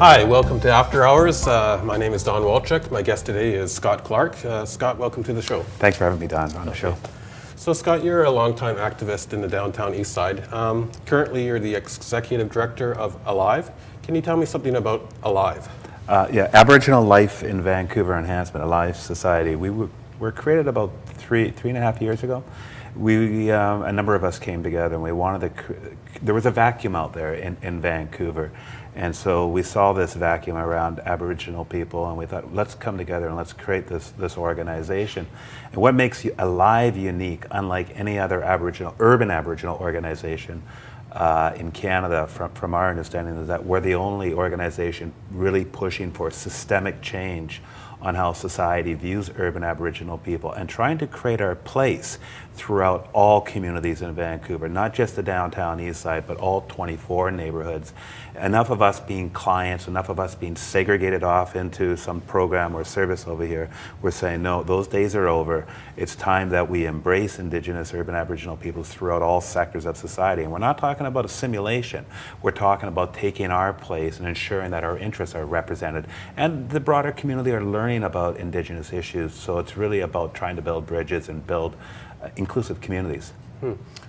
Hi, welcome to After Hours. My name is Don Walchuk. My guest today is Scott Clark. Scott, welcome to the show. Thanks for having me, Don, on the show. So Scott, you're a longtime activist in the downtown east side. Currently, you're the executive director of Alive. Can you tell me something about Alive? Aboriginal life in Vancouver Enhancement, Alive Society. We were created about three and a half years ago. A number of us came together and we wanted to, there was a vacuum out there in Vancouver. And so we saw this vacuum around Aboriginal people and we thought, let's come together and let's create this organization. And what makes Alive unique, unlike any other urban Aboriginal organization in Canada, from our understanding, is that we're the only organization really pushing for systemic change on how society views urban Aboriginal people and trying to create our place throughout all communities in Vancouver, not just the downtown east side, but all 24 neighborhoods. Enough of us being clients, enough of us being segregated off into some program or service over here. We're saying, no, those days are over. It's time that we embrace Indigenous urban Aboriginal peoples throughout all sectors of society. And we're not talking about a simulation. We're talking about taking our place and ensuring that our interests are represented. And the broader community are learning about Indigenous issues. So it's really about trying to build bridges and build inclusive communities.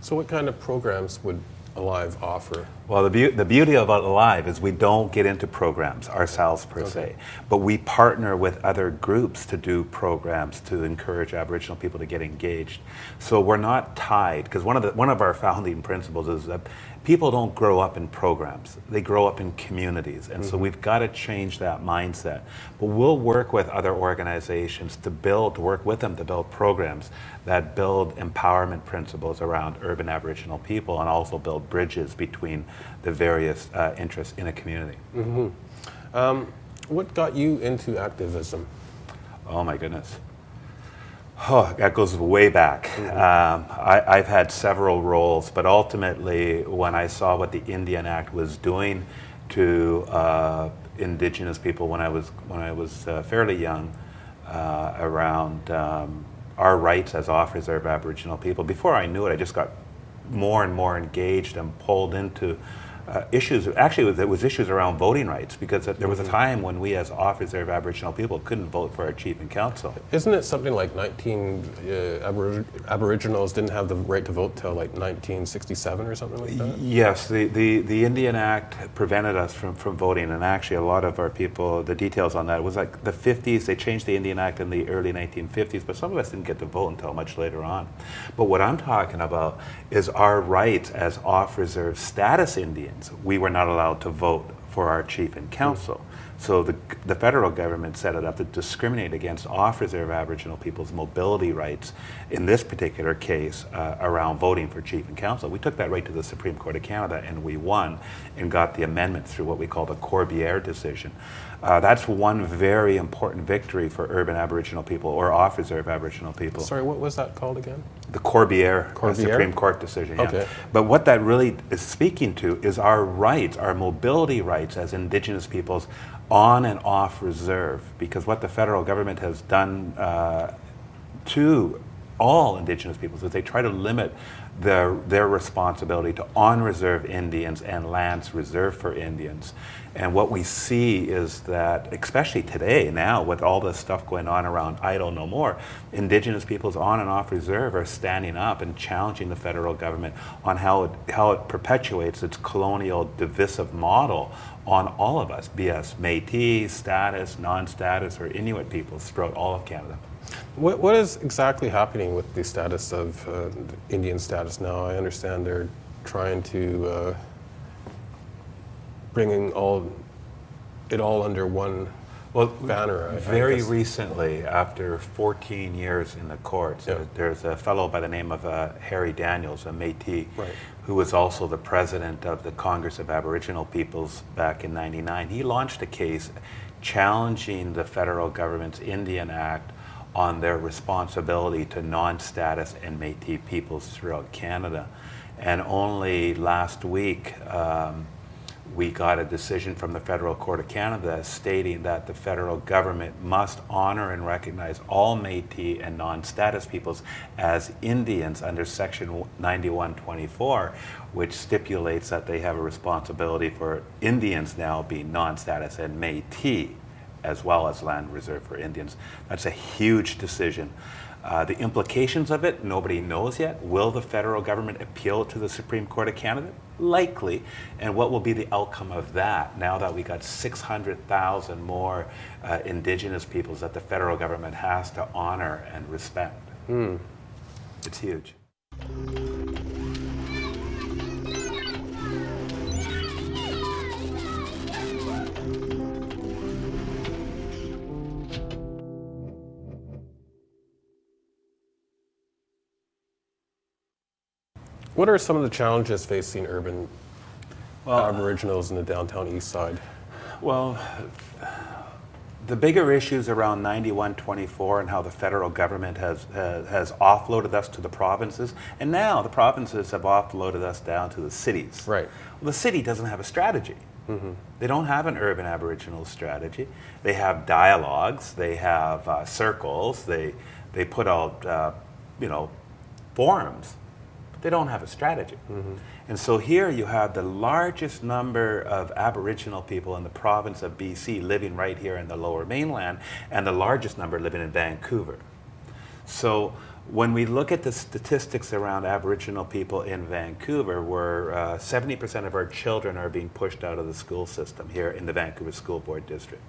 So what kind of programs would Alive offer? Well, the beauty about Alive is we don't get into programs ourselves per se, but we partner with other groups to do programs to encourage Aboriginal people to get engaged. So we're not tied, because one of our founding principles is that people don't grow up in programs, they grow up in communities. And so we've got to change that mindset. But we'll work with other organizations to work with them to build programs that build empowerment principles around urban Aboriginal people and also build bridges between the various interests in a community. What got you into activism? Oh my goodness. Oh, that goes way back. I've had several roles, but ultimately when I saw what the Indian Act was doing to Indigenous people when I was fairly young, around our rights as off-reserve Aboriginal people, before I knew it, I just got more and more engaged and pulled into issues. Actually, it was issues around voting rights, because there was a time when we as off-reserve Aboriginal people couldn't vote for our chief and council. Isn't it something like Aboriginals didn't have the right to vote till like 1967 or something like that? Yes, the Indian Act prevented us from voting, and actually a lot of our people, the details on that, it was like the 50s, they changed the Indian Act in the early 1950s, but some of us didn't get to vote until much later on. But what I'm talking about is our rights as off-reserve status Indians. We were not allowed to vote for our chief and council. So the federal government set it up to discriminate against off-reserve Aboriginal people's mobility rights, in this particular case, around voting for chief and council. We took that right to the Supreme Court of Canada and we won and got the amendment through what we call the Corbière decision. That's one very important victory for urban Aboriginal people or off-reserve Aboriginal people. Sorry, what was that called again? The Corbière Supreme Court decision. Yeah. Okay. But what that really is speaking to is our rights, our mobility rights as Indigenous peoples on and off reserve, because what the federal government has done to all Indigenous peoples is they try to limit their responsibility to on-reserve Indians and lands reserved for Indians. And what we see is that, especially today, now with all this stuff going on around Idle No More, Indigenous peoples on and off reserve are standing up and challenging the federal government on how it perpetuates its colonial divisive model on all of us, be us Métis, status, non-status, or Inuit peoples throughout all of Canada. What is exactly happening with the status of Indian status now? I understand they're trying to bring it all under one banner. Very recently, after 14 years in the courts, there's a fellow by the name of Harry Daniels, a Métis, who was also the president of the Congress of Aboriginal Peoples back in '99. He launched a case challenging the federal government's Indian Act on their responsibility to non-status and Métis peoples throughout Canada. And only last week, we got a decision from the Federal Court of Canada stating that the federal government must honor and recognize all Métis and non-status peoples as Indians under Section 9124, which stipulates that they have a responsibility for Indians now being non-status and Métis, as well as land reserved for Indians. That's a huge decision. The implications of it, nobody knows yet. Will the federal government appeal to the Supreme Court of Canada? Likely. And what will be the outcome of that now that we got 600,000 more Indigenous peoples that the federal government has to honor and respect? It's huge. What are some of the challenges facing urban Aboriginals in the downtown east side? Well, the bigger issues around 9124 and how the federal government has offloaded us to the provinces, and now the provinces have offloaded us down to the cities. Right. Well, the city doesn't have a strategy. They don't have an urban Aboriginal strategy. They have dialogues, they have circles, they put out forums. They don't have a strategy. And so here you have the largest number of Aboriginal people in the province of BC living right here in the Lower Mainland, and the largest number living in Vancouver. So when we look at the statistics around Aboriginal people in Vancouver, where 70% of our children are being pushed out of the school system here in the Vancouver School Board District.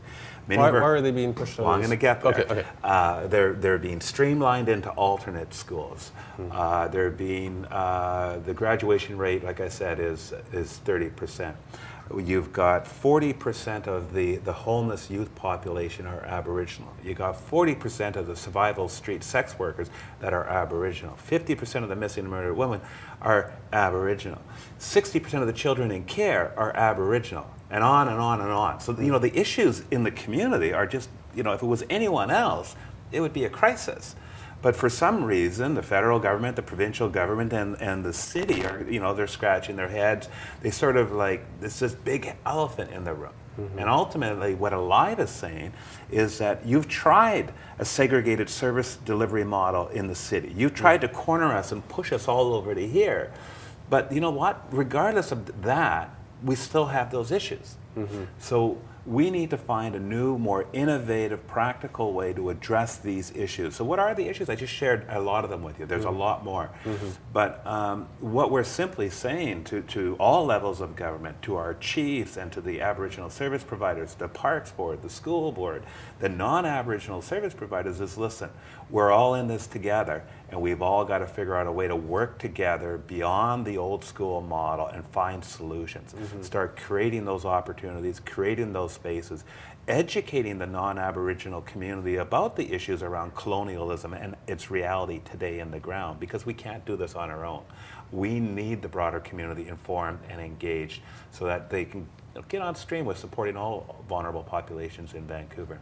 Why are they being pushed out? Well, I'm going to get there. Okay. They're being streamlined into alternate schools. They're being the graduation rate, like I said, is 30%. You've got 40% of the homeless youth population are Aboriginal. You got 40% of the survival street sex workers that are Aboriginal. 50% of the missing and murdered women are Aboriginal. 60% of the children in care are Aboriginal, and on and on and on. So the issues in the community are just, if it was anyone else, it would be a crisis. But for some reason, the federal government, the provincial government, and the city are, they're scratching their heads. They sort of like, there's this big elephant in the room. And ultimately, what Alive is saying is that you've tried a segregated service delivery model in the city. You've tried to corner us and push us all over to here. But you know what? Regardless of that, we still have those issues. So we need to find a new, more innovative, practical way to address these issues. So what are the issues? I just shared a lot of them with you. There's a lot more. But what we're simply saying to all levels of government, to our chiefs and to the Aboriginal service providers, the Parks Board, the school board, the non-Aboriginal service providers is, listen, we're all in this together, and we've all got to figure out a way to work together beyond the old school model and find solutions. Start creating those opportunities, creating those spaces, educating the non-Aboriginal community about the issues around colonialism and its reality today in the ground, because we can't do this on our own. We need the broader community informed and engaged so that they can get on stream with supporting all vulnerable populations in Vancouver.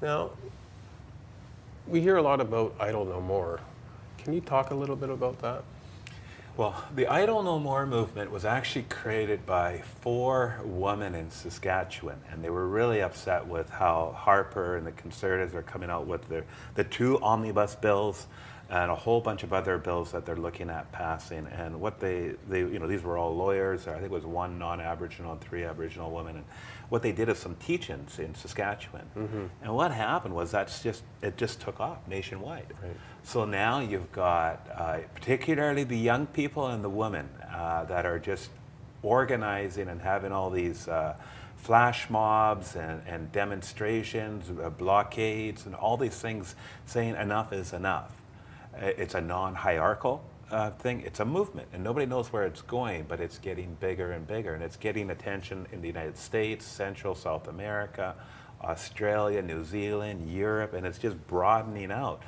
Now, we hear a lot about Idle No More. Can you talk a little bit about that? Well, the Idle No More movement was actually created by 4 women in Saskatchewan, and they were really upset with how Harper and the Conservatives are coming out with the 2 omnibus bills and a whole bunch of other bills that they're looking at passing. And what they these were all lawyers. I think it was 1 non-Aboriginal and 3 Aboriginal women. And what they did is some teach-ins in Saskatchewan. And what happened was it just took off nationwide. Right. So now you've got particularly the young people and the women that are just organizing and having all these flash mobs and demonstrations, blockades, and all these things saying enough is enough. It's a non-hierarchical thing. It's a movement, and nobody knows where it's going, but it's getting bigger and bigger, and it's getting attention in the United States, Central, South America, Australia, New Zealand, Europe, and it's just broadening out.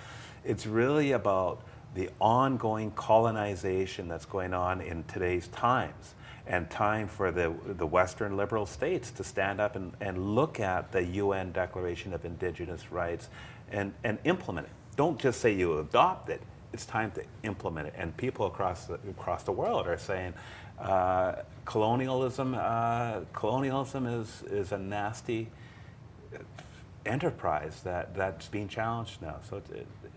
It's really about the ongoing colonization that's going on in today's times, and time for the Western liberal states to stand up and look at the UN Declaration of Indigenous Rights and implement it. Don't just say you adopt it. it's time to implement it. And people across the world are saying colonialism is a nasty enterprise that's being challenged now. So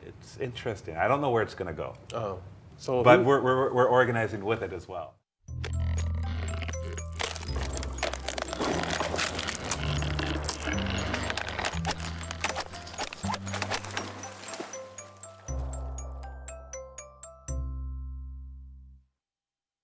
it's interesting. I don't know where it's going to go, Oh, so but we're organizing with it as well.